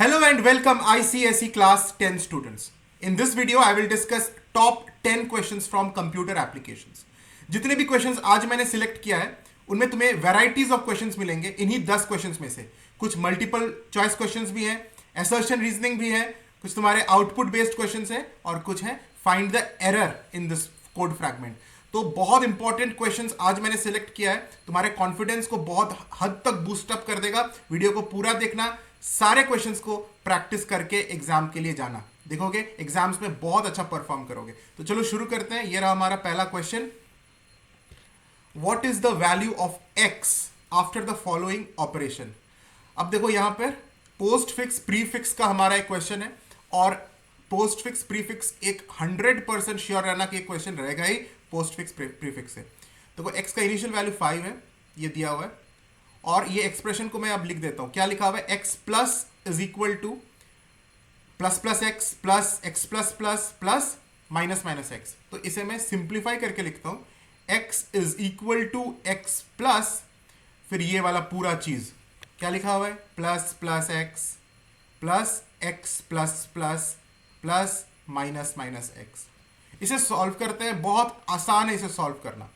Hello and welcome ICSE class 10 students. In this video I will discuss top 10 questions from computer applications. जितने भी questions आज मैंने select किया है उनमें तुम्हें वैराइटीज ऑफ क्वेश्चंस मिलेंगे इन्हीं 10 क्वेश्चंस में से। कुछ मल्टीपल चॉइस क्वेश्चंस भी हैं, असर्शन रीजनिंग भी है, कुछ तुम्हारे आउटपुट बेस्ड क्वेश्चंस हैं और कुछ है find the error in this code fragment. तो बहुत इंपॉर्टेंट क्वेश्चंस आज मैंने सिलेक्ट किया है, तुम्हारे कॉन्फिडेंस को बहुत हद तक बूस्ट अप कर देगा। वीडियो को पूरा देखना, सारे क्वेश्चंस को प्रैक्टिस करके एग्जाम के लिए जाना, देखोगे एग्जाम्स में बहुत अच्छा परफॉर्म करोगे। तो चलो शुरू करते हैं। ये रहा हमारा पहला question, what is the value of x after the following operation. अब देखो यहां पर पोस्ट फिक्स प्रीफिक्स का हमारा एक क्वेश्चन है और पोस्ट फिक्स प्रीफिक्स एक 100% श्योर रहना कि एक क्वेश्चन रहेगा ही पोस्ट फिक्स प्रीफिक्स से। देखो एक्स का इनिशियल वैल्यू 5 है, ये दिया हुआ है और ये एक्सप्रेशन को मैं अब लिख देता हूं। क्या लिखा हुआ है? X plus is equal to plus plus x plus plus minus minus x. तो इसे मैं सिंप्लीफाई करके लिखता हूं, x is equal to x plus फिर ये वाला पूरा चीज क्या लिखा हुआ है? Plus x plus minus minus x. इसे सॉल्व करते हैं, बहुत आसान है इसे सॉल्व करना।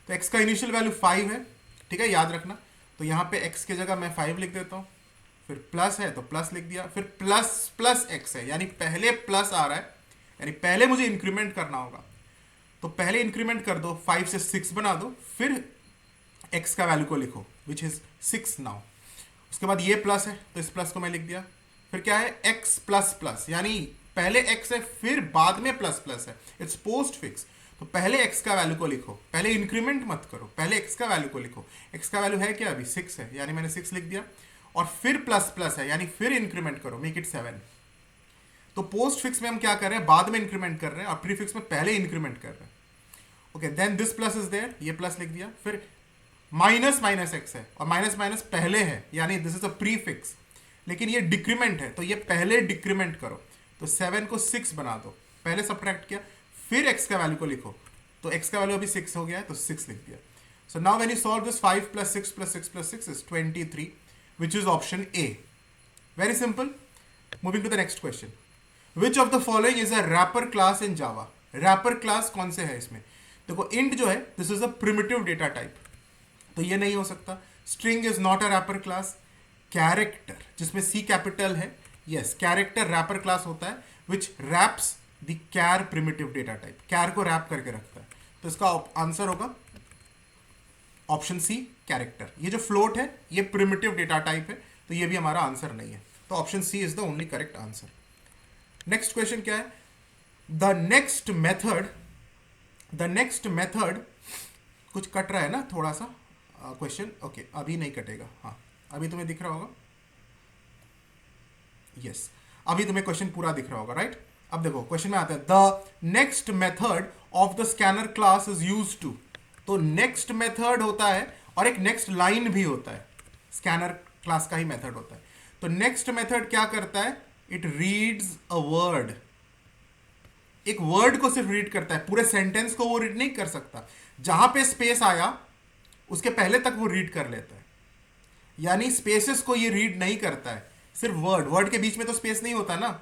तो एक्स का इनिशियल वैल्यू 5 है, ठीक है, याद रखना। तो यहां पे x की जगह मैं 5 लिख देता हूं, फिर प्लस है तो प्लस लिख दिया, फिर प्लस x है, यानी पहले प्लस आ रहा है, यानी पहले मुझे इंक्रीमेंट करना होगा। तो पहले इंक्रीमेंट कर दो, 5 से 6 बना दो, फिर x का वैल्यू को लिखो विच इज 6 नाउ। उसके बाद ये प्लस है तो इस प्लस को मैं लिख दिया, फिर क्या है? x प्लस यानी पहले x है फिर बाद में प्लस है, इट्स पोस्ट फिक्स। तो पहले x का वैल्यू को लिखो, पहले इंक्रीमेंट मत करो, पहले x का वैल्यू को लिखो। x का वैल्यू है क्या? अभी 6 है, यानी मैंने 6 लिख दिया और फिर प्लस है, यानी फिर इंक्रीमेंट करो, मेक इट 7। तो पोस्ट फिक्स में हम क्या कर रहे हैं? बाद में इंक्रीमेंट कर रहे हैं और प्रीफिक्स में पहले इंक्रीमेंट कर रहे हैं। Okay, then this plus is there, ये प्लस लिख दिया, फिर माइनस एक्स है और माइनस पहले है, यानी दिस इज अ प्रीफिक्स, लेकिन ये डिक्रीमेंट है तो ये पहले डिक्रीमेंट करो। तो 7 को 6 बना दो, पहले सब्ट्रैक्ट किया, फिर x का वैल्यू को लिखो। तो x का वैल्यू अभी 6 हो गया है तो 6 लिख दिया। So now when you solve this 5 plus 6 is 23 which is option A. Very simple. Moving to the next question, which of the following is a wrapper class in Java. Wrapper class कौन से है इसमें? देखो int जो है this is a primitive data type, तो ये नहीं हो सकता। String is not a wrapper class. Character जिसमें सी कैपिटल है, यस, कैरेक्टर रैपर क्लास होता है which wraps the char primitive data type, char को रैप करके रखता है। तो इसका आंसर होगा ऑप्शन सी, कैरेक्टर। ये जो फ्लोट है ये प्रिमिटिव डेटा टाइप है, तो ये भी हमारा आंसर नहीं है। तो option C is the only correct answer. Next question क्या है? द नेक्स्ट मेथड कुछ कट रहा है ना थोड़ा सा क्वेश्चन। ओके, अभी नहीं कटेगा, हाँ अभी तुम्हें दिख रहा होगा, यस अभी तुम्हें क्वेश्चन पूरा दिख रहा होगा, राइट। अब देखो क्वेश्चन में आता है the next method of the scanner class is used to. तो नेक्स्ट मेथड होता है और एक नेक्स्ट लाइन भी होता है, स्कैनर क्लास का ही मेथड होता है। तो नेक्स्ट मेथड क्या करता है? इट रीड्स अ वर्ड, एक वर्ड को सिर्फ रीड करता है, पूरे सेंटेंस को वो रीड नहीं कर सकता। जहां पे स्पेस आया उसके पहले तक वो रीड कर लेता है, यानी स्पेसेस को ये रीड नहीं करता है, सिर्फ वर्ड के बीच में तो स्पेस नहीं होता ना,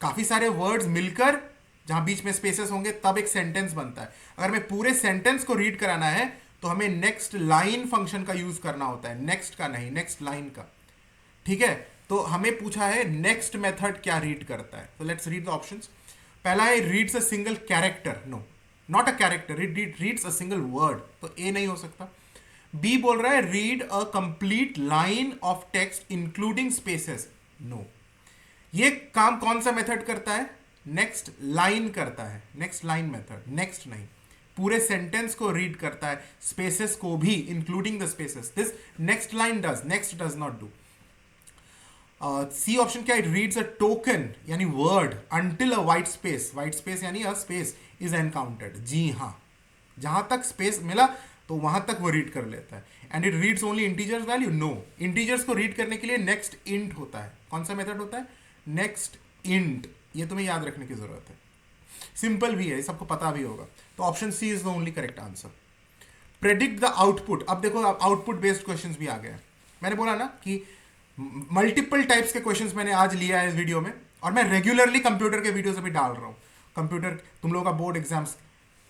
काफी सारे वर्ड्स मिलकर जहां बीच में स्पेसेस होंगे तब एक सेंटेंस बनता है। अगर मैं पूरे सेंटेंस को रीड कराना है तो हमें नेक्स्ट लाइन फंक्शन का यूज करना होता है, नेक्स्ट का नहीं, नेक्स्ट लाइन का, ठीक है। तो हमें पूछा है नेक्स्ट मेथड क्या रीड करता है। तो लेट्स रीड द ऑप्शंस। पहला है reads a single character, no not a character, it reads a single word, तो ए नहीं हो सकता। बी बोल रहा है read a complete line of text including spaces, no. ये काम कौन सा मेथड करता है? नेक्स्ट लाइन करता है, नेक्स्ट लाइन मेथड, नेक्स्ट नहीं, पूरे सेंटेंस को रीड करता है, स्पेसेस को भी including the spaces, this next line does, next does not do. C option क्या है? इट रीड्स अ टोकन यानी word until a white space यानी अ स्पेस इज एनकाउंटर्ड। जी हाँ, जहां तक स्पेस मिला तो वहां तक वो रीड कर लेता है। And it reads only integers value, no, integers को रीड करने के लिए नेक्स्ट इंट होता है। कौन सा मेथड होता है? Next int. ये तुम्हें याद रखने की जरूरत है, सिंपल भी है, सबको पता भी होगा। तो option C is the only correct answer. Predict the output. अब देखो आउटपुट बेस्ड क्वेश्चंस भी आ गए हैं। मैंने बोला ना कि मल्टीपल टाइप्स के क्वेश्चंस मैंने आज लिया है इस वीडियो में, और मैं रेगुलरली कंप्यूटर के वीडियोस अभी डाल रहा हूँ, कंप्यूटर तुम लोगों का बोर्ड एग्जाम्स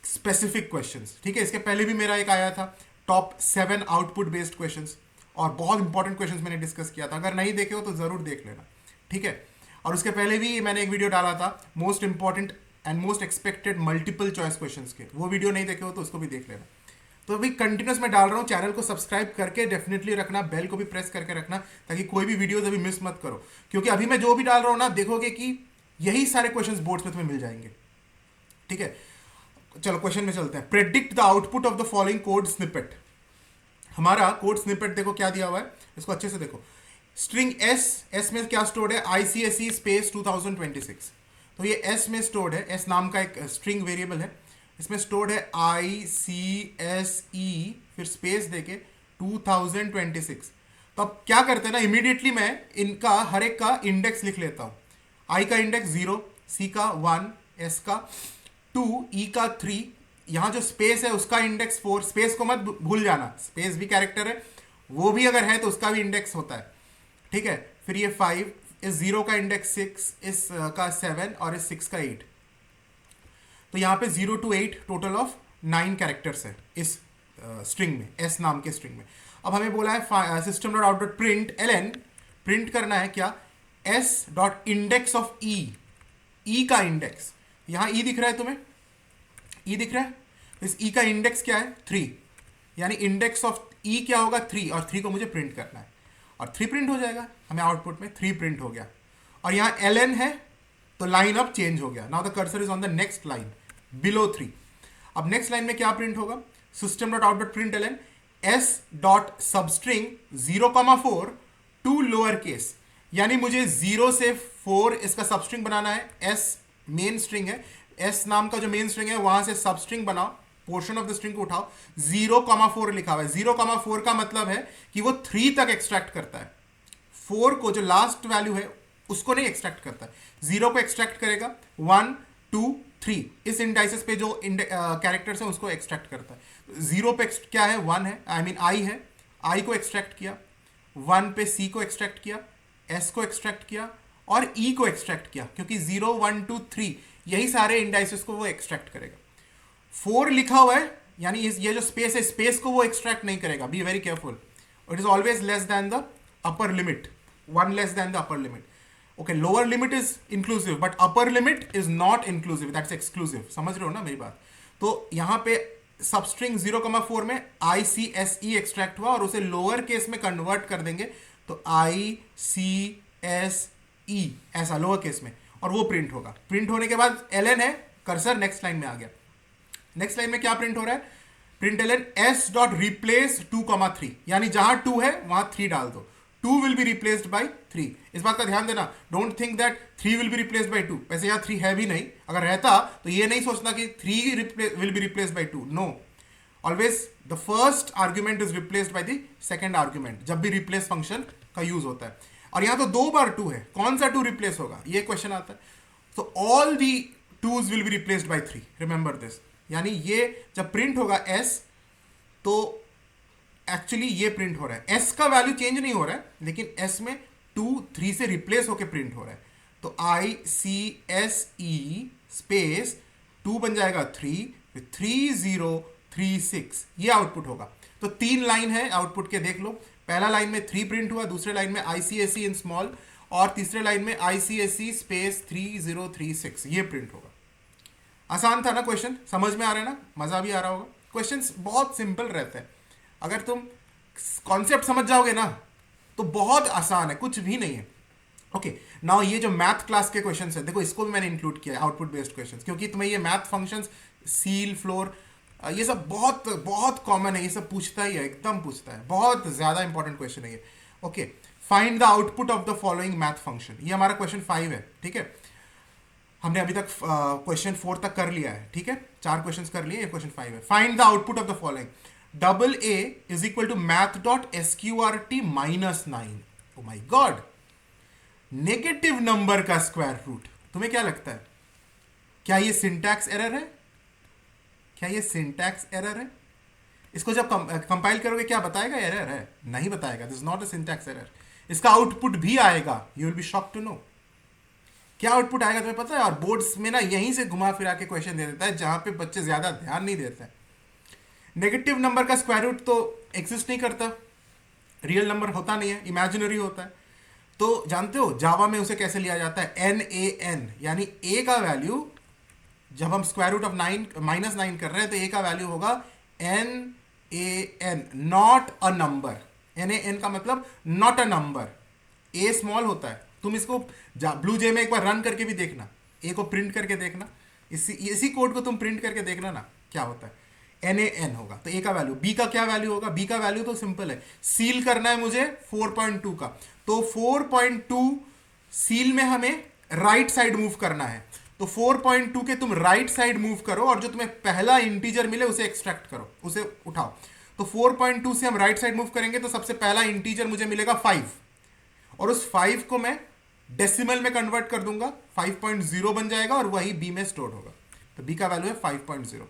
स्पेसिफिक क्वेश्चंस, ठीक है। इसके पहले भी मेरा एक आया था टॉप 7 आउटपुट बेस्ड क्वेश्चंस, और बहुत इंपॉर्टेंट क्वेश्चंस मैंने डिस्कस किया था, अगर नहीं देखे हो तो जरूर देख लेना, ठीक है। और उसके पहले भी मैंने एक वीडियो डाला था most important and most expected multiple choice questions के, वो वीडियो नहीं देखे हो तो उसको भी देख लेना। तो अभी कंटिन्यूस मैं डाल रहा हूँ, चैनल को सब्सक्राइब करके डेफिनेटली रखना, बेल को भी प्रेस करके रखना, ताकि कोई भी वीडियोस अभी मिस मत करो, क्योंकि अभी मैं जो भी डाल रहा हूँ ना, देखोगे कि यही सारे क्वेश्चंस बोर्ड्स में तुम्हें मिल जाएंगे, ठीक है। चलो क्वेश्चन में चलते हैं। Predict the output of the following code snippet. हमारा कोड स्निपेट देखो क्या दिया हुआ है, इसको अच्छे से देखो। स्ट्रिंग एस में क्या स्टोर्ड है, ICSE स्पेस 2026। तो ये एस में स्टोर्ड है, एस नाम का एक स्ट्रिंग वेरिएबल है, इसमें स्टोर्ड है ICSE फिर स्पेस देके 2026। तो अब क्या करते हैं ना, इमीडिएटली मैं इनका हर एक का इंडेक्स लिख लेता हूं। I का इंडेक्स 0, C का 1, S का 2, E का 3, यहां जो स्पेस है उसका इंडेक्स 4, स्पेस को मत भूल जाना, स्पेस भी कैरेक्टर है, वो भी अगर है तो उसका भी इंडेक्स होता है, ठीक है। फिर ये 5, इस 0 का इंडेक्स 6, इस का 7 और इस 6 का 8। तो यहाँ पे 0 to 8 टोटल ऑफ 9 कैरेक्टर्स है इस स्ट्रिंग में, एस नाम के स्ट्रिंग में। अब हमें बोला है system dot out dot print L, print करना है क्या, एस डॉट इंडेक्स ऑफ ई, ई का इंडेक्स, यहाँ ई दिख रहा है तुम्हें, ई दिख रहा है, इस ई का इंडेक्स क्या है 3, यानी इंडेक्स ऑफ ई क्या होगा 3, और 3 को मुझे प्रिंट करना है, और 3 प्रिंट हो जाएगा, हमें आउटपुट में 3 प्रिंट हो गया। और यहाँ एल है तो लाइन अब चेंज हो गया, now the cursor is on the next line below 3। अब नेक्स्ट लाइन में क्या प्रिंट होगा, system dot out dot print L S dot substring 0,4 to lower case, यानी मुझे 0 से 4 इसका सबस्ट्रिंग बनाना है। एस मेन स्ट्रिंग है, एस नाम का जो मेन स्ट्रिंग है वहां से सबस्ट्रिंग बनाओ, पोर्शन ऑफ द स्ट्रिंग को उठाओ, 0,4 लिखा हुआ है। 0,4 का मतलब है कि वो 3 तक एक्सट्रैक्ट करता है, 4 को जो लास्ट वैल्यू है उसको नहीं एक्सट्रैक्ट करता है, 0 को एक्सट्रैक्ट करेगा, 1 2 3 इस इंडाइसेस पे जो कैरेक्टर्स हैं उसको एक्सट्रैक्ट करता है। 0 पे क्या है, 1 है, आई मीन आई है, आई को एक्सट्रैक्ट किया, 1 पे सी को एक्सट्रैक्ट किया, एस को एक्सट्रैक्ट किया और ई को एक्सट्रैक्ट किया, क्योंकि 0 1 2 3 यही सारे इंडाइसेस को वो एक्सट्रैक्ट करेगा। 4 लिखा हुआ है, यानी ये जो स्पेस है, स्पेस को वो एक्सट्रैक्ट नहीं करेगा, be very careful, it is always less than the upper limit, 1 less than the upper limit. Okay, lower limit is inclusive but upper limit is not inclusive, that's exclusive, समझ रहे हो ना मेरी बात। तो यहां पे सबस्ट्रिंग 0,4 में ICSE एक्सट्रैक्ट हुआ और उसे लोअर केस में कन्वर्ट कर देंगे, तो ICSE ऐसा लोअर केस में, और वो प्रिंट होगा। प्रिंट होने के बाद ln है, कर्सर नेक्स्ट लाइन में आ गया। नेक्स्ट लाइन में क्या प्रिंट हो रहा है, print ln s dot replace 2,3, यानी जहां 2 है वहां 3 डाल दो, 2 विल बी रिप्लेस्ड बाय 3। इस बात का ध्यान देना, don't think that 3 will be replaced by 2, वैसे यहाँ 3 है भी नहीं, अगर रहता तो ये नहीं सोचना कि 3 will be replaced by 2, no, always the first argument is replaced by the second argument, जब भी रिप्लेस फंक्शन का यूज होता है। और यहाँ तो 2 बार 2 है, कौन सा 2 रिप्लेस होगा, ये क्वेश्चन आता है। तो all the 2s will be replaced bye 3, remember this, यानी ये जब प्रिंट होगा s, तो एक्चुअली ये प्रिंट हो रहा है, s का वैल्यू चेंज नहीं हो रहा है, लेकिन s में 2 3 से रिप्लेस होकर प्रिंट हो रहा है। तो ICSE स्पेस 2 बन जाएगा 3, 3036, ये आउटपुट होगा। तो 3 लाइन है आउटपुट के, देख लो, पहला लाइन में 3 प्रिंट हुआ, दूसरे लाइन में ICSE इन स्मॉल, और तीसरे लाइन में ICSE स्पेस 3036, ये प्रिंट होगा। आसान था ना क्वेश्चन, समझ में आ रहा है ना, मजा भी आ रहा होगा। क्वेश्चंस बहुत सिंपल रहते हैं, अगर तुम कॉन्सेप्ट समझ जाओगे ना तो बहुत आसान है, कुछ भी नहीं है। ओके, नाउ ये जो मैथ क्लास के क्वेश्चंस है, देखो इसको भी मैंने इंक्लूड किया है, आउटपुट बेस्ड क्वेश्चंस, क्योंकि तुम्हें ये मैथ फंक्शंस, सील, फ्लोर, ये सब बहुत बहुत कॉमन है, ये सब पूछता ही है, एकदम पूछता है, बहुत ज्यादा इंपॉर्टेंट क्वेश्चन है ये। Okay, find the output of the following math function, ये हमारा क्वेश्चन 5 है, ठीक है। हमने अभी तक क्वेश्चन 4 तक कर लिया है, ठीक है, 4 क्वेश्चन कर लिए, ये क्वेश्चन 5 है। Find the output of the following, AA is equal to math.sqrt minus 9। Oh my god, negative number का स्क्वायर रूट, तुम्हें क्या लगता है, क्या ये सिंटैक्स एरर है, क्या ये सिंटैक्स एरर है? इसको जब कंपाइल करोगे क्या बताएगा एरर है? नहीं बताएगा, this is not a syntax error. इसका आउटपुट भी आएगा, you will be shock to know. क्या आउटपुट आएगा तुम्हें पता है? और बोर्ड्स में ना यहीं से घुमा फिरा के क्वेश्चन दे देता है जहां पे बच्चे ज्यादा ध्यान नहीं देते हैं। नेगेटिव नंबर का स्क्वायर रूट तो एग्जिस्ट नहीं करता, रियल नंबर होता नहीं है, इमेजिनरी होता है। तो जानते हो जावा में उसे कैसे लिया जाता है? एन ए एन, यानी ए का वैल्यू जब हम स्क्वायर रूट ऑफ 9 -9 कर रहे हैं तो ए का वैल्यू होगा N A N, not a number. N A N का मतलब not a number, a small होता है। तुम इसको ब्लू जे में एक बार रन करके भी देखना, ए को प्रिंट करके देखना, इसी कोड को तुम प्रिंट करके देखना ना क्या होता है। एन ए एन होगा तो ए का वैल्यू। बी का क्या वैल्यू होगा? बी का वैल्यू तो सिंपल है, सील करना है मुझे 4.2 का, तो 4.2 सील में हमें राइट साइड मूव करना है। तो 4.2 के तुम राइट साइड मूव करो और जो तुम्हें पहला इंटीजर मिले उसे एक्सट्रैक्ट करो, उसे उठाओ। तो 4.2 से हम राइट साइड मूव करेंगे तो सबसे पहला इंटीजर मुझे मिलेगा 5, और उस 5 को मैं डेसिमल में कन्वर्ट कर दूंगा, 5.0 बन जाएगा और वही बी में स्टोर होगा। तो बी का वैल्यू है 5.0।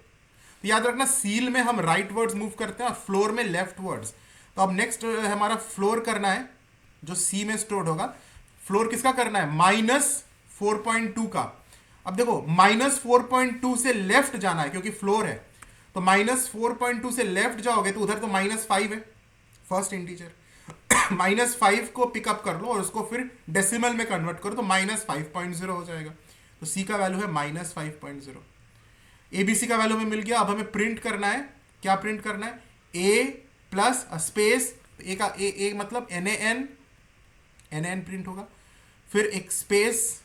तो याद रखना सील में हम राइट वर्ड्स मूव करते हैं और फ्लोर में लेफ्ट वर्ड्स। तो अब नेक्स्ट हमारा फ्लोर करना है जो सी में स्टोर होगा। फ्लोर किसका करना है? -4.2 का। अब देखो -4.2 से लेफ्ट जाना है क्योंकि फ्लोर है, तो -4.2 से लेफ्ट जाओगे तो उधर तो -5 है फर्स्ट इंटीजर। -5 को पिकअप कर लो और उसको फिर डेसिमल में कन्वर्ट करो तो -5.0 हो जाएगा। तो सी का वैल्यू है -5.0। एबीसी का वैल्यू हमें मिल गया। अब हमें प्रिंट करना है, क्या प्रिंट करना है? ए प्लस स्पेस, ए का ए मतलब एन ए एन प्रिंट होगा, फिर एक स्पेस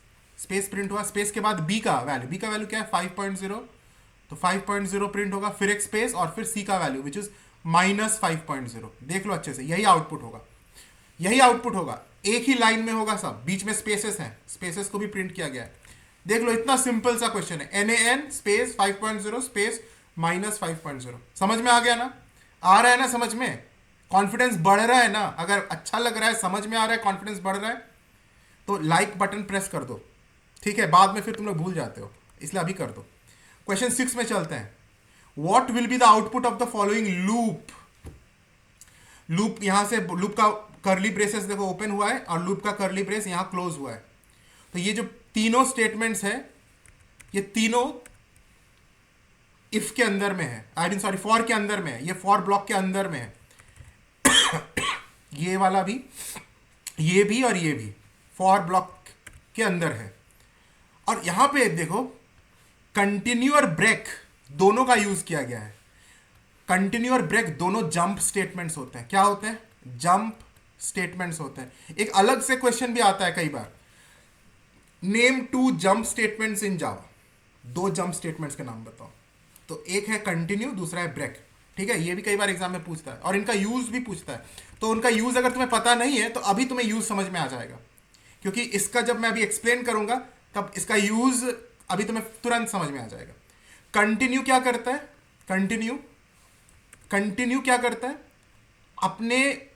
प्रिंट हुआ, स्पेस के बाद बी का वैल्यू क्या है? 5.0, तो 5.0 प्रिंट होगा, फिर एक स्पेस और फिर सी का वैल्यू विच इज -5.0। देख लो अच्छे से, यही आउटपुट होगा, एक ही लाइन में होगा सब, बीच में स्पेसेस हैं, स्पेसेस को भी प्रिंट किया गया है। देख लो इतना सिंपल सा क्वेश्चन है, NaN स्पेस 5.0 स्पेस -5.0। समझ में आ गया ना? आ रहा है ना समझ में? कॉन्फिडेंस बढ़ रहा है ना? अगर अच्छा लग रहा है, समझ में आ रहा है, कॉन्फिडेंस बढ़ रहा है तो लाइक बटन प्रेस कर दो, ठीक है? बाद में फिर तुम लोग भूल जाते हो, इसलिए अभी कर दो। क्वेश्चन 6 में चलते हैं। What will be the output of the following loop यहां से लूप का करली ब्रेसेस देखो ओपन हुआ है और लूप का करली ब्रेस यहां क्लोज हुआ है। तो ये जो तीनों स्टेटमेंट्स है ये तीनों इफ के अंदर में है, आई मीन सॉरी फॉर के अंदर में है, ये फॉर ब्लॉक के अंदर में है। ये वाला भी, ये भी और ये भी फॉर ब्लॉक के अंदर है। और यहां पे देखो कंटिन्यू और ब्रेक दोनों का यूज किया गया है। कंटिन्यू और ब्रेक दोनों जंप स्टेटमेंट्स होते हैं। क्या होते हैं? जंप स्टेटमेंट्स होते हैं। एक अलग से क्वेश्चन भी आता है कई बार, name 2 jump statements in Java. 2 jump statements के नाम बताओ। तो एक है कंटिन्यू, दूसरा है ब्रेक, ठीक है? ये भी कई बार एग्जाम में पूछता है और इनका यूज भी पूछता है। तो उनका यूज अगर तुम्हें पता नहीं है तो अभी तुम्हें यूज समझ में आ जाएगा, क्योंकि इसका जब मैं अभी एक्सप्लेन करूंगा तब इसका यूज अभी तुम्हें तुरंत समझ में आ जाएगा। कंटिन्यू क्या करता है? कंटिन्यू क्या करता है? अपने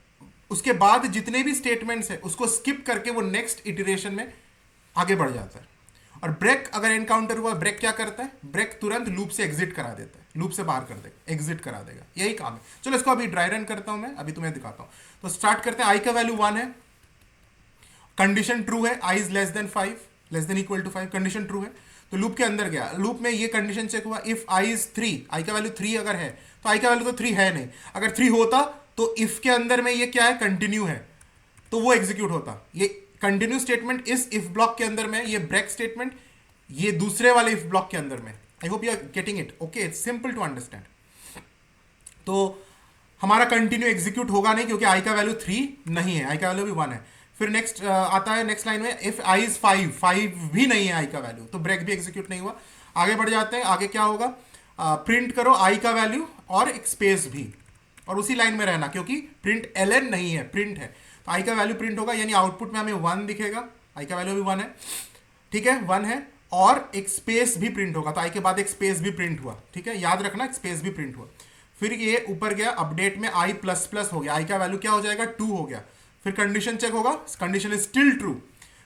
उसके बाद जितने भी स्टेटमेंट्स है उसको स्किप करके वो नेक्स्ट इटरेशन में आगे बढ़ जाता है। और ब्रेक अगर एनकाउंटर हुआ, ब्रेक क्या करता है? ब्रेक तुरंत लूप से एग्जिट करा देता है, लूप से बाहर कर देगा, एग्जिट करा देगा, यही काम है। चलो इसको अभी ड्राई रन करता हूं मैं, अभी तुम्हें दिखाता हूं। तो स्टार्ट करते हैं। आई का वैल्यू 1 है, कंडीशन ट्रू है, i is less than equal to 5, condition true है। तो लूप के अंदर गया, लूप में ये कंडीशन चेक हुआ, इफ आई इज 3, आई का वैल्यू 3 अगर है तो आई का वैल्यू तो 3 है नहीं, अगर 3 होता तो इफ के अंदर में ये क्या है? कंटिन्यू है, तो वो एग्जीक्यूट होता। ये कंटिन्यू स्टेटमेंट इस इफ ब्लॉक के अंदर में, ये ब्रेक स्टेटमेंट ये दूसरे वाले इफ ब्लॉक के अंदर में। I hope you are getting it, okay? It's simple to understand. तो हमारा कंटिन्यू एग्जीक्यूट होगा नहीं क्योंकि आई का वैल्यू 3 नहीं है, आई का वैल्यू भी 1 है। फिर नेक्स्ट आता है नेक्स्ट लाइन में, इफ आई इज 5 भी नहीं है आई का वैल्यू, तो ब्रेक भी एग्जीक्यूट नहीं हुआ। आगे बढ़ जाते हैं, आगे क्या होगा? प्रिंट करो आई का वैल्यू और एक स्पेस भी, और उसी लाइन में रहना क्योंकि प्रिंट ln नहीं है, प्रिंट है। तो आई का वैल्यू प्रिंट होगा, यानी आउटपुट में हमें 1 दिखेगा, आई का वैल्यू भी 1 है, ठीक है? 1 है, और एक स्पेस भी प्रिंट होगा। तो आई के बाद एक स्पेस भी प्रिंट हुआ, ठीक है? याद रखना एक स्पेस भी प्रिंट हुआ। फिर ये ऊपर गया, अपडेट में आई प्लस प्लस हो गया, आई का वैल्यू क्या हो जाएगा? 2 हो गया। फिर कंडीशन चेक होगा, condition is still true,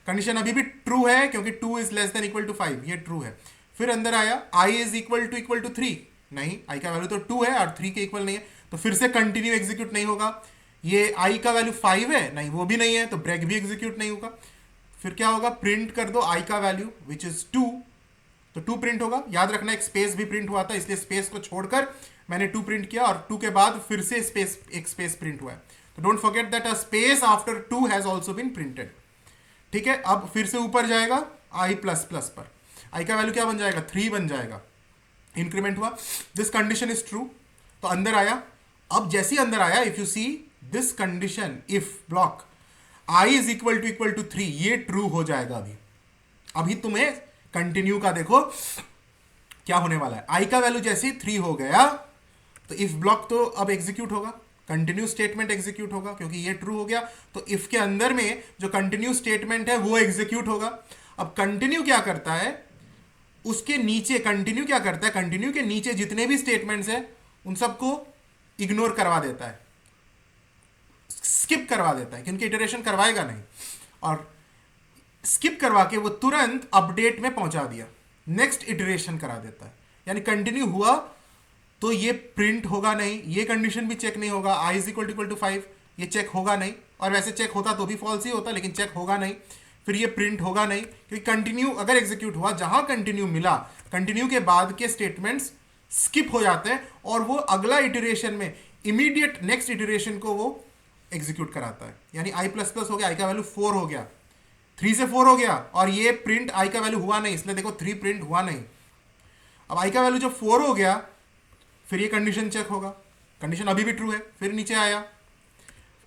condition अभी भी ट्रू है क्योंकि 2 is less than equal to 5, ये ट्रू है। फिर अंदर आया आई इज इक्वल टू 3, नहीं, आई का वैल्यू तो 2 है और 3 के इक्वल नहीं है, तो फिर से कंटिन्यू एग्जीक्यूट नहीं होगा। ये आई का वैल्यू 5 है, नहीं वो भी नहीं है, तो ब्रेक भी एग्जीक्यूट नहीं होगा। फिर क्या होगा, प्रिंट कर दो आई का वैल्यू विच इज 2, तो 2 प्रिंट होगा। याद रखना एक स्पेस भी प्रिंट हुआ था, इसलिए स्पेस को छोड़कर मैंने 2 प्रिंट किया, और 2 के बाद फिर से स्पेस, एक स्पेस प्रिंट हुआ है। तो don't forget that a space after 2 has also been printed. ठीक है, अब फिर से ऊपर जाएगा आई प्लस प्लस पर, आई का वैल्यू क्या बन जाएगा, 3 बन जाएगा, इंक्रीमेंट हुआ। दिस कंडीशन इज ट्रू, तो अंदर आया। अब जैसे ही अंदर आया, if you see this condition, if block i is equal to 3, ये ट्रू हो जाएगा। अभी तुम्हें कंटिन्यू का देखो क्या होने वाला है। आई का वैल्यू जैसे ही 3 हो गया, तो इफ ब्लॉक तो अब एग्जीक्यूट होगा, कंटिन्यू स्टेटमेंट एग्जीक्यूट होगा, क्योंकि ये ट्रू हो गया। तो इफ के अंदर में जो कंटिन्यू स्टेटमेंट है वो एग्जीक्यूट होगा। अब कंटिन्यू क्या करता है, उसके नीचे कंटिन्यू क्या करता है, कंटिन्यू के नीचे जितने भी स्टेटमेंट्स हैं उन सबको इग्नोर करवा देता है, स्किप करवा देता है, क्योंकि इटरेशन करवाएगा नहीं, और स्किप करवा के वो तुरंत अपडेट में पहुंचा दिया, नेक्स्ट इटरेशन करा देता है। यानी कंटिन्यू हुआ तो ये प्रिंट होगा नहीं, ये कंडीशन भी चेक नहीं होगा, आई इज इक्वल टू 5 ये चेक होगा नहीं, और वैसे चेक होता तो भी फॉल्स ही होता, लेकिन चेक होगा नहीं। फिर ये प्रिंट होगा नहीं, क्योंकि कंटिन्यू अगर एग्जीक्यूट हुआ, जहां कंटिन्यू मिला, कंटिन्यू के बाद के स्टेटमेंट्स स्किप हो जाते हैं, और वो अगला इटरेशन में इमीडिएट नेक्स्ट इटरेशन को वो एग्जीक्यूट कराता है। यानी आई प्लस प्लस हो गया, आई का वैल्यू 4 हो गया, 3 से 4 हो गया, और ये प्रिंट आई का वैल्यू हुआ नहीं, इसलिए देखो 3 प्रिंट हुआ नहीं। अब आई का वैल्यू जब 4 हो गया, फिर ये कंडीशन चेक होगा, कंडीशन अभी भी ट्रू है, फिर नीचे आया,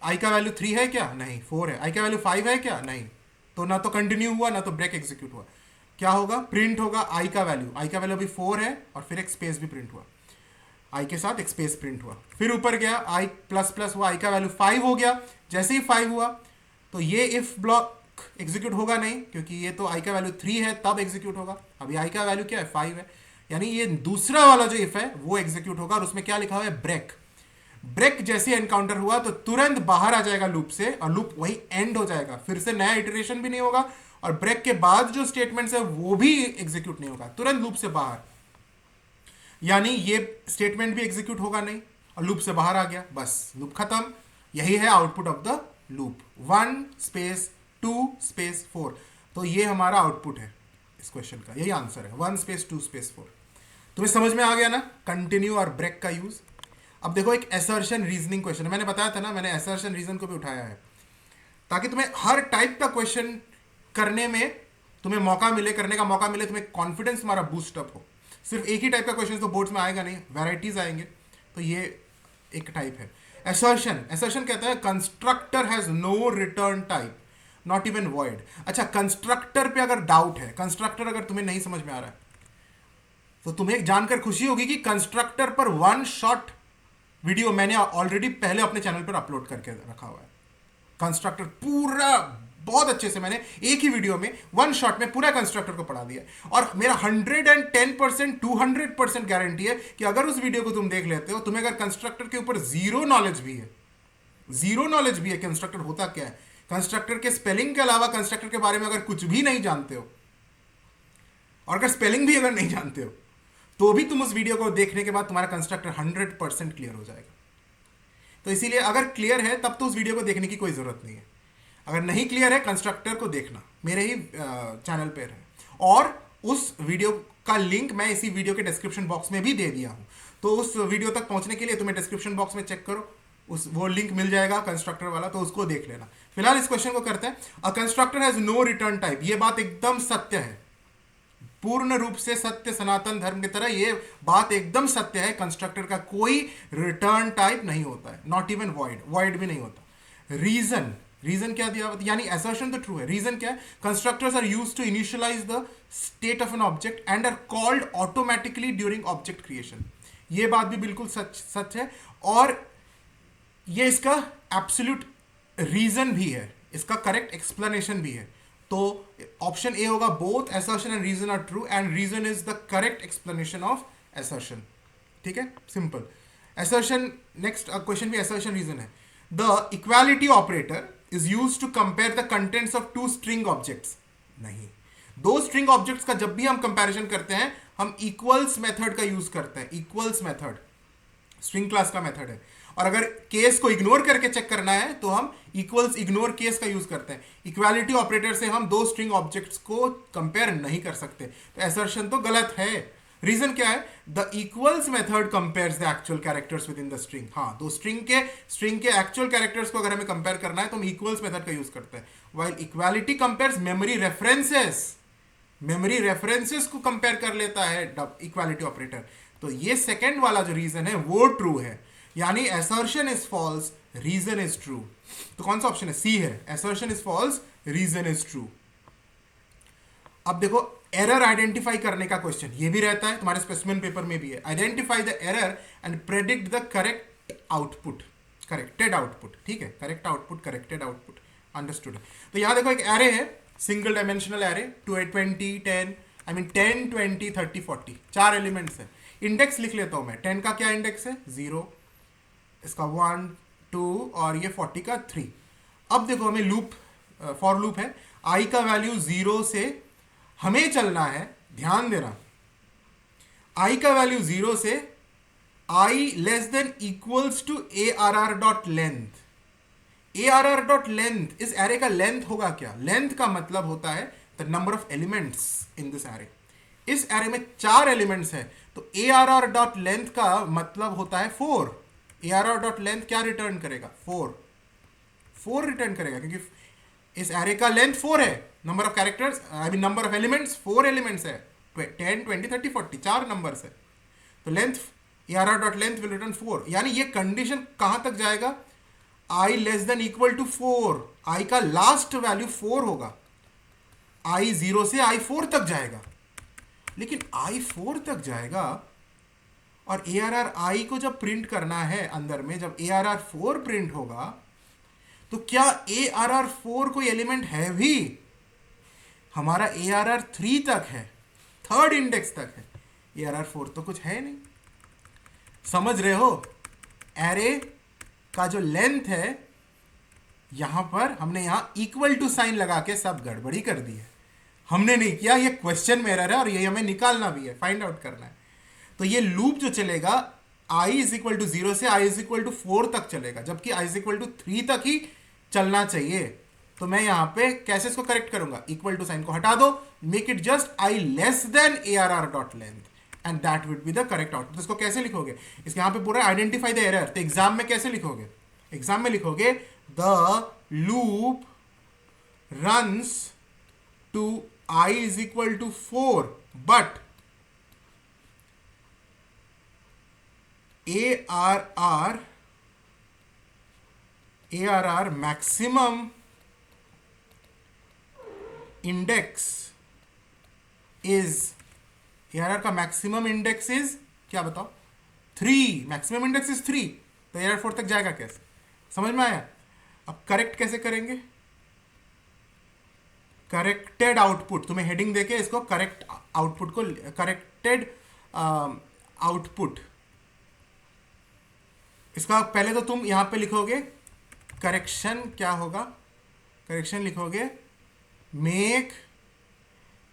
आई का वैल्यू 3 है क्या, नहीं 4 है, आई का वैल्यू 5 है क्या, नहीं, तो ना तो कंटिन्यू हुआ ना तो ब्रेक एग्जीक्यूट हुआ। क्या होगा, प्रिंट होगा आई का वैल्यू, आई का वैल्यू अभी 4 है, और फिर एक स्पेस भी प्रिंट हुआ, आई के साथ एक स्पेस प्रिंट हुआ। फिर ऊपर गया, आई प्लस प्लस हुआ, आई का वैल्यू 5 हो गया, जैसे ही 5 हुआ तो ये इफ ब्लॉक एग्जीक्यूट होगा नहीं, क्योंकि ये तो आई का वैल्यू 3 है तब एग्जीक्यूट होगा, अभी आई का वैल्यू क्या है, 5 है। यानी ये दूसरा वाला जो इफ है वो एग्जीक्यूट होगा, और उसमें क्या लिखा हुआ है, ब्रेक। ब्रेक जैसे एनकाउंटर हुआ तो तुरंत बाहर आ जाएगा लूप से, और लूप वही एंड हो जाएगा, फिर से नया इटरेशन भी नहीं होगा, और ब्रेक के बाद जो स्टेटमेंट्स है वो भी एग्जीक्यूट नहीं होगा, तुरंत लूप से बाहर। यानी ये स्टेटमेंट भी एग्जीक्यूट होगा नहीं, और लूप से बाहर आ गया, बस लूप खत्म। यही है output of the loop, 1 space 2 space 4। तो ये हमारा आउटपुट है इस क्वेश्चन का, यही आंसर है, 1 स्पेस 2 स्पेस 4। तुम्हें समझ में आ गया ना कंटिन्यू और ब्रेक का यूज। अब देखो एक असर्शन रीजनिंग क्वेश्चन है, मैंने बताया था ना, मैंने असर्शन रीजन को भी उठाया है, ताकि तुम्हें हर टाइप का क्वेश्चन करने में तुम्हें मौका मिले, करने का मौका मिले, तुम्हें कॉन्फिडेंस तुम्हारा बूस्ट अप हो। सिर्फ एक ही टाइप का क्वेश्चन तो बोर्ड्स में आएगा नहीं, वैराइटीज आएंगे, तो ये एक टाइप है। असर्शन, असर्शन कहता है constructor has no return type, not even void. अच्छा, कंस्ट्रक्टर पे अगर डाउट है, कंस्ट्रक्टर अगर तुम्हें नहीं समझ में आ रहा है, तो तुम्हें जानकर खुशी होगी कि कंस्ट्रक्टर पर 1 शॉट वीडियो मैंने ऑलरेडी पहले अपने चैनल पर अपलोड करके रखा हुआ है। कंस्ट्रक्टर पूरा बहुत अच्छे से मैंने एक ही वीडियो में 1 शॉट में पूरा कंस्ट्रक्टर को पढ़ा दिया, और मेरा 110% 200% गारंटी है कि अगर उस वीडियो को तुम देख लेते हो, तुम्हें अगर कंस्ट्रक्टर के ऊपर जीरो नॉलेज भी है कंस्ट्रक्टर होता क्या है, कंस्ट्रक्टर के स्पेलिंग के अलावा कंस्ट्रक्टर के बारे में अगर कुछ भी नहीं जानते हो, और अगर स्पेलिंग भी अगर नहीं जानते हो, तो भी तुम उस वीडियो को देखने के बाद तुम्हारा कंस्ट्रक्टर 100% क्लियर हो जाएगा। तो इसीलिए अगर क्लियर है तब तो उस वीडियो को देखने की कोई जरूरत नहीं है, अगर नहीं क्लियर है कंस्ट्रक्टर को देखना, मेरे ही चैनल पर है, और उस वीडियो का लिंक मैं इसी वीडियो के डिस्क्रिप्शन बॉक्स में भी दे दिया हूं। तो उस वीडियो तक पहुंचने के लिए तुम्हें डिस्क्रिप्शन बॉक्स में चेक करो, वो लिंक मिल जाएगा कंस्ट्रक्टर वाला, तो उसको देख लेना। फिलहाल इस क्वेश्चन को करते हैं। A constructor has no return type, ये बात एकदम सत्य है, पूर्ण रूप से सत्य, सनातन धर्म की तरह ये बात एकदम सत्य है। कंस्ट्रक्टर का कोई रिटर्न टाइप नहीं होता है, नॉट इवन वॉइड, वॉइड भी नहीं होता। रीजन, रीजन क्या दिया, यानी असर्शन तो ट्रू है। रीजन क्या है, constructors are used to initialize the state of an object and are called automatically during object creation. ये बात भी बिल्कुल सच है, और ये इसका एब्सोल्यूट रीजन भी है, इसका करेक्ट एक्सप्लेनेशन भी है। तो ऑप्शन ए होगा, both assertion and reason are true and reason is the correct explanation of assertion. ठीक है, सिंपल असर्शन। नेक्स्ट क्वेश्चन भी असर्शन रीजन है। The equality operator is used to compare the contents of 2 string objects. नहीं, 2 string objects का जब भी हम comparison करते हैं, हम इक्वल्स मेथड का यूज करते हैं। इक्वल्स मेथड स्ट्रिंग क्लास का मेथड है, और अगर केस को इग्नोर करके चेक करना है तो हम इक्वल्स इग्नोर केस का यूज करते हैं। इक्वालिटी ऑपरेटर से हम दो स्ट्रिंग ऑब्जेक्ट्स को कंपेयर नहीं कर सकते, तो एसर्शन तो गलत है। रीजन क्या है? The equals method compares the actual characters with in the string. हाँ, दो स्ट्रिंग के एक्चुअल कैरेक्टर्स को अगर हमें कंपेयर करना है तो हम इक्वल्स मेथड का यूज करते हैं, while equality compares memory references को कंपेयर कर लेता है इक्वालिटी ऑपरेटर। तो ये सेकंड वाला जो रीजन है वो ट्रू है, यानी assertion is false, reason is true. तो कौन सा ऑप्शन है? सी है, assertion is false, reason is true. अब देखो, एरर आइडेंटिफाई करने का क्वेश्चन ये भी रहता है, तुम्हारे स्पेसिमेन पेपर में भी है। Identify the error and predict the corrected output. ठीक है, correct output, corrected output, understood. तो यहां देखो, एक एरे है, सिंगल डायमेंशनल एरे, 20 10 10 20 30 40, 4 एलिमेंट्स है। इंडेक्स लिख लेता हूं मैं। 10 का क्या इंडेक्स है? 0, इसका 1 2 और ये 40 का 3। अब देखो, हमें लूप, फॉर लूप है, आई का वैल्यू 0 से हमें चलना है, ध्यान देना, आई का वैल्यू 0 से i less than equals to ARR.length। ARR.length, इस एरे का लेंथ होगा क्या? लेंथ का मतलब होता है the number of elements in this array. इस एरे में 4 एलिमेंट्स है, तो ARR.length का मतलब होता है 4। ARR.length क्या रिटर्न करेगा? 4 रिटर्न करेगा, क्योंकि इस एरे का लेंथ 4 है। Number of characters, number of elements 4 elements है, 10 20 30 40, 4 नंबर्स है। तो लेंथ, ARR.length विल रिटर्न 4, यानी ये कंडीशन कहां तक जाएगा? i less than equal to 4, i का लास्ट वैल्यू 4 होगा। i 0 से i 4 तक जाएगा, लेकिन i 4 तक जाएगा और ARR i को जब प्रिंट करना है अंदर में, जब ARR 4 प्रिंट होगा, तो क्या ARR 4 कोई एलिमेंट है भी? हमारा ARR 3 तक है, थर्ड इंडेक्स तक है, ARR 4 तो कुछ है नहीं। समझ रहे हो? एरे का जो लेंथ है, यहां पर हमने यहां इक्वल टू साइन लगा के सब गड़बड़ी कर दी है। हमने नहीं किया, ये क्वेश्चन में एरर है और ये हमें निकालना भी है, फाइंड आउट करना है। तो ये लूप जो चलेगा, i इज इक्वल टू 0 से i इज इक्वल टू 4 तक चलेगा, जबकि i इज इक्वल टू 3 तक ही चलना चाहिए। तो मैं यहां पे कैसे इसको करेक्ट करूंगा? इक्वल टू साइन को हटा दो, make it just i less than ARR.length and that would be the correct output. इसको कैसे लिखोगे? इसके यहां पे पूरा आइडेंटिफाई द एरर। तो एग्जाम में कैसे लिखोगे? एग्जाम में लिखोगे the loop runs to i is equal to 4 but ARR maximum index is, ARR का मैक्सिमम इंडेक्स इज क्या बताओ? 3। मैक्सिमम इंडेक्स इज 3, तो ARR 4 तक जाएगा कैसे? समझ में आया? अब करेक्ट कैसे करेंगे? करेक्टेड आउटपुट, तुम्हें हेडिंग देके इसको करेक्ट आउटपुट को, करेक्टेड आउटपुट, इसका पहले तो तुम यहां पे लिखोगे करेक्शन, क्या होगा? करेक्शन लिखोगे make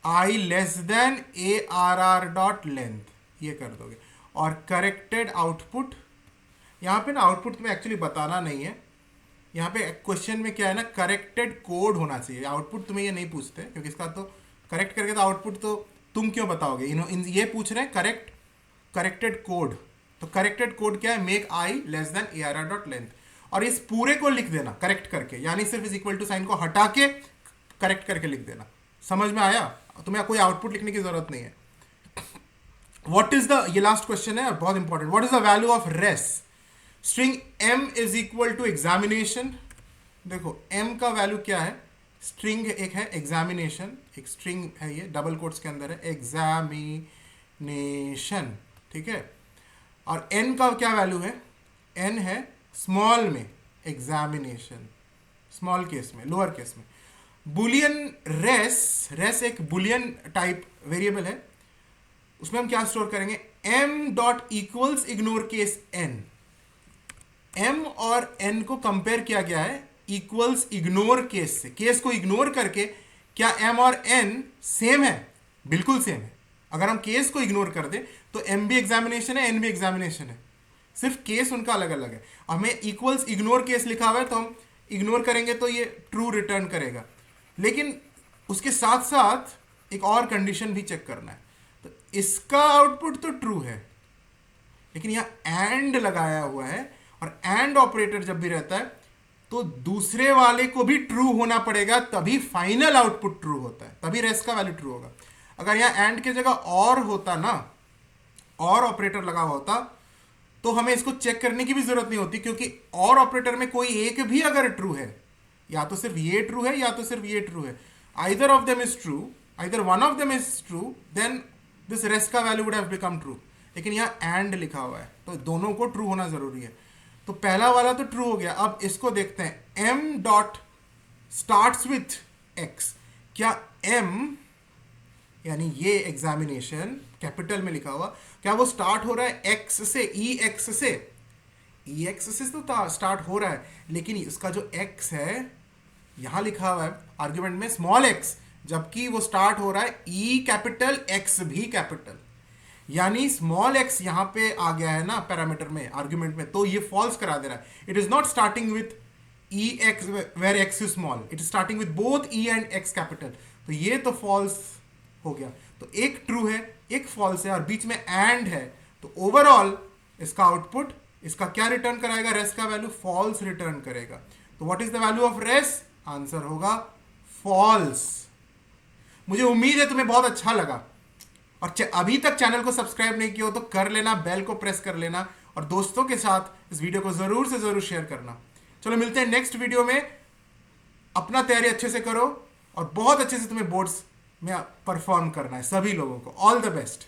i less than ARR.length, ये कर दोगे। और करेक्टेड आउटपुट, यहां पे ना आउटपुट तुम्हें एक्चुअली बताना नहीं है, यहां पे क्वेश्चन में क्या है ना, करेक्टेड कोड होना चाहिए। आउटपुट तुम्हें ये नहीं पूछते, क्योंकि इसका तो करेक्ट करके तो आउटपुट तो तुम क्यों बताओगे? ये पूछ रहे हैं करेक्टेड कोड। तो करेक्टेड कोड क्या है? Make i less than ARR.length, और इस पूरे को लिख देना करेक्ट करके, यानी सिर्फ इस इक्वल टू साइन को हटा के करेक्ट करके लिख देना। समझ में आया? तुम्हें कोई आउटपुट लिखने की जरूरत नहीं है। व्हाट इज द, ये लास्ट क्वेश्चन है, बहुत important. What is the value of res? String m is equal to examination. देखो m का वैल्यू क्या है? स्ट्रिंग एक है एग्जामिनेशन, एक स्ट्रिंग है, ये डबल कोट्स के अंदर है, एग्जामिनेशन, ठीक है। और n का क्या वैल्यू है? n है स्मॉल में एग्जामिनेशन, स्मॉल केस में, लोअर केस में। बुलियन रेस एक बुलियन टाइप वेरिएबल है, उसमें हम क्या स्टोर करेंगे? m dot equals ignore case n। m और n को कंपेयर किया गया है इक्वल्स इग्नोर केस से। केस को इग्नोर करके क्या m और n सेम है? बिल्कुल सेम है। अगर हम केस को इग्नोर कर दे तो m भी एग्जामिनेशन है, n भी एग्जामिनेशन है। सिर्फ केस उनका अलग अलग है। हमें इक्वल्स इग्नोर केस लिखा हुआ है तो हम इग्नोर करेंगे तो ये ट्रू रिटर्न करेगा, लेकिन उसके साथ साथ एक और कंडीशन भी चेक करना है। तो इसका आउटपुट तो ट्रू है, लेकिन यहां एंड लगाया हुआ है, और एंड ऑपरेटर जब भी रहता है तो दूसरे वाले को भी ट्रू होना पड़ेगा, तभी फाइनल आउटपुट ट्रू होता है, तभी रेस्ट का वैल्यू ट्रू होगा। अगर यहां एंड की जगह और होता ना, और ऑपरेटर लगा हुआ होता, तो हमें इसको चेक करने की भी जरूरत नहीं होती, क्योंकि और ऑपरेटर में कोई एक भी अगर ट्रू है, या तो सिर्फ ये ट्रू है या तो सिर्फ ये ट्रू है, either of them is true, either one of them is true, then this rest का value would have become true. लेकिन यहाँ एंड लिखा हुआ है तो दोनों को ट्रू होना जरूरी है। तो पहला वाला तो ट्रू हो गया। अब इसको देखते हैं, m dot starts with x, क्या m यानी ये एग्जामिनेशन कैपिटल में लिखा हुआ, क्या वो स्टार्ट हो रहा है x से, ex से? ex से तो स्टार्ट हो रहा है, लेकिन इसका जो x है यहां लिखा हुआ है आर्ग्यूमेंट में स्मॉल x, जबकि वो स्टार्ट हो रहा है e कैपिटल x भी कैपिटल, यानी स्मॉल x यहां पे आ गया है ना पैरामीटर में, आर्ग्यूमेंट में, तो ये फॉल्स करा दे रहा है। It is not starting with ex where x is small, it is starting with both e and x capital, तो ये तो फॉल्स हो गया। तो एक ट्रू है, एक फॉल्स है, और बीच में एंड है, तो ओवरऑल इसका आउटपुट, इसका क्या रिटर्न कराएगा? रेस्ट का वैल्यू फॉल्स रिटर्न करेगा। तो what is the value of rest? Answer होगा फॉल्स। मुझे उम्मीद है तुम्हें बहुत अच्छा लगा, और अभी तक चैनल को सब्सक्राइब नहीं किया हो तो कर लेना, बेल को प्रेस कर लेना, और दोस्तों के साथ इस वीडियो को जरूर से जरूर शेयर करना। चलो मिलते हैं नेक्स्ट वीडियो में। अपना तैयारी अच्छे से करो, और बहुत अच्छे से तुम्हें बोर्ड्स में परफॉर्म करना है सभी लोगों को। All the best.